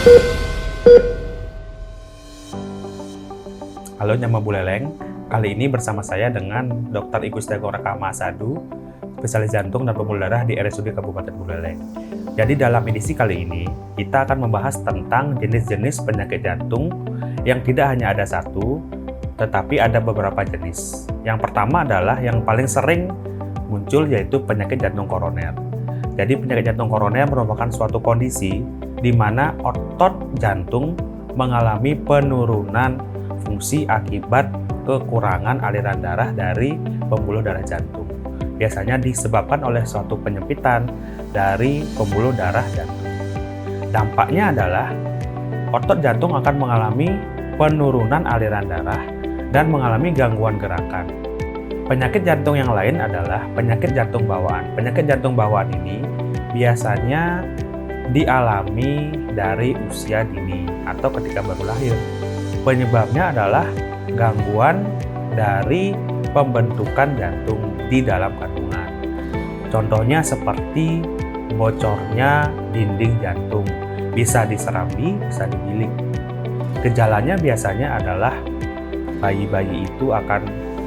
Halo Nyama Buleleng, kali ini bersama saya dengan Dr. Igusti Agung Rakama Asadu, spesialis jantung dan pembuluh darah di RSUD Kabupaten Buleleng. Jadi dalam edisi kali ini, kita akan membahas tentang jenis-jenis penyakit jantung yang tidak hanya ada satu, tetapi ada beberapa jenis. Yang pertama adalah yang paling sering muncul yaitu penyakit jantung koroner. Jadi penyakit jantung koroner merupakan suatu kondisi di mana otot jantung mengalami penurunan fungsi akibat kekurangan aliran darah dari pembuluh darah jantung. Biasanya disebabkan oleh suatu penyempitan dari pembuluh darah jantung. Dampaknya adalah otot jantung akan mengalami penurunan aliran darah dan mengalami gangguan gerakan. Penyakit jantung yang lain adalah penyakit jantung bawaan. Penyakit jantung bawaan ini biasanya dialami dari usia dini atau ketika baru lahir. Penyebabnya adalah gangguan dari pembentukan jantung di dalam kandungan. Contohnya seperti bocornya dinding jantung, bisa diserambi, bisa dibilik. Gejalanya biasanya adalah bayi-bayi itu akan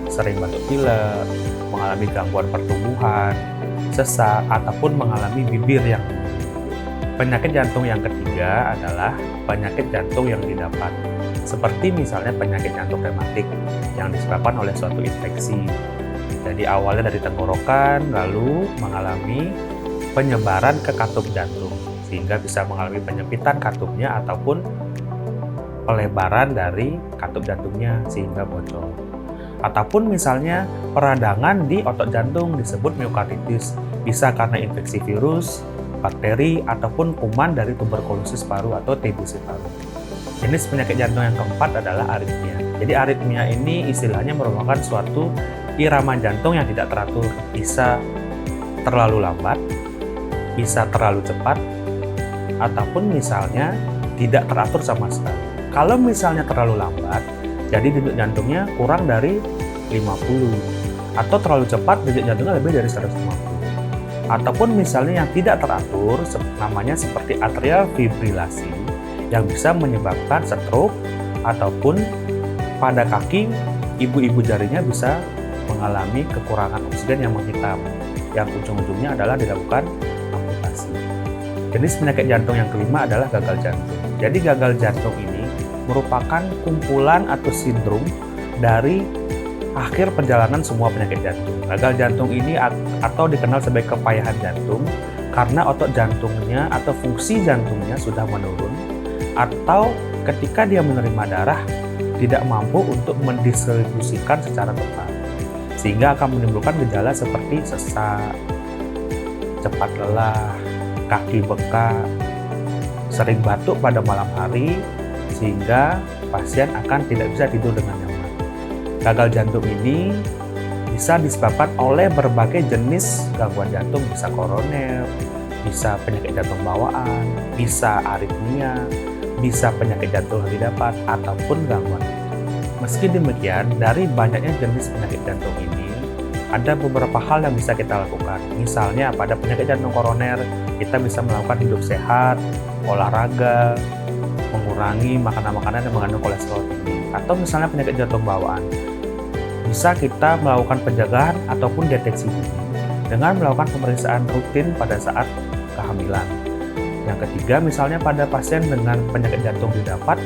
sering batuk pilek, mengalami gangguan pertumbuhan, sesak, ataupun mengalami bibir yang tumbuh. Penyakit jantung yang ketiga adalah penyakit jantung yang didapat, seperti misalnya penyakit jantung rematik yang disebabkan oleh suatu infeksi. Jadi awalnya dari tenggorokan, lalu mengalami penyebaran ke katup jantung, sehingga bisa mengalami penyempitan katupnya ataupun pelebaran dari katup jantungnya sehingga bocor. Ataupun misalnya peradangan di otot jantung disebut miokarditis, bisa karena infeksi virus, bakteri, ataupun kuman dari tuberkulosis paru atau TBC paru. Jenis penyakit jantung yang keempat adalah aritmia. Jadi aritmia ini istilahnya merupakan suatu irama jantung yang tidak teratur, bisa terlalu lambat, bisa terlalu cepat, ataupun misalnya tidak teratur sama sekali. Kalau misalnya terlalu lambat, jadi denyut jantungnya kurang dari 50, atau terlalu cepat denyut jantungnya lebih dari 150. Ataupun misalnya yang tidak teratur, namanya seperti atrial fibrilasi, yang bisa menyebabkan stroke, ataupun pada kaki ibu-ibu jarinya bisa mengalami kekurangan oksigen yang menghitam, yang ujung-ujungnya adalah dilakukan amputasi. Jenis penyakit jantung yang kelima adalah gagal jantung. Jadi gagal jantung ini merupakan kumpulan atau sindrom dari akhir perjalanan semua penyakit jantung. Gagal jantung ini atau dikenal sebagai kepayahan jantung karena otot jantungnya atau fungsi jantungnya sudah menurun, atau ketika dia menerima darah tidak mampu untuk mendistribusikan secara tepat, sehingga akan menimbulkan gejala seperti sesak, cepat lelah, kaki bengkak, sering batuk pada malam hari, sehingga pasien akan tidak bisa tidur dengan nyaman. Gagal jantung ini bisa disebabkan oleh berbagai jenis gangguan jantung, bisa koroner, bisa penyakit jantung bawaan, bisa aritmia, bisa penyakit jantung yang didapat, ataupun gangguan. Meski demikian, dari banyaknya jenis penyakit jantung ini, ada beberapa hal yang bisa kita lakukan. Misalnya pada penyakit jantung koroner, kita bisa melakukan hidup sehat, olahraga, mengurangi makanan-makanan yang mengandung kolesterol tinggi. Atau misalnya penyakit jantung bawaan, bisa kita melakukan pencegahan ataupun deteksi dini dengan melakukan pemeriksaan rutin pada saat kehamilan. Yang ketiga, misalnya pada pasien dengan penyakit jantung didapat,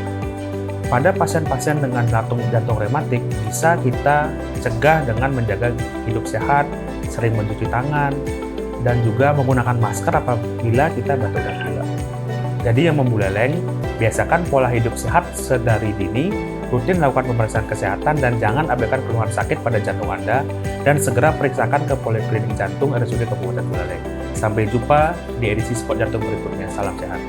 pada pasien-pasien dengan jantung rematik bisa kita cegah dengan menjaga hidup sehat, sering mencuci tangan, dan juga menggunakan masker apabila kita batuk dan pilek. Jadi yang membuleleng, biasakan pola hidup sehat sedari dini, rutin lakukan pemeriksaan kesehatan, dan jangan abaikan keluhan sakit pada jantung Anda, dan segera periksakan ke Poliklinik Jantung RSUD Kabupaten Buleleng. Sampai jumpa di edisi Spot Jantung berikutnya. Salam sehat.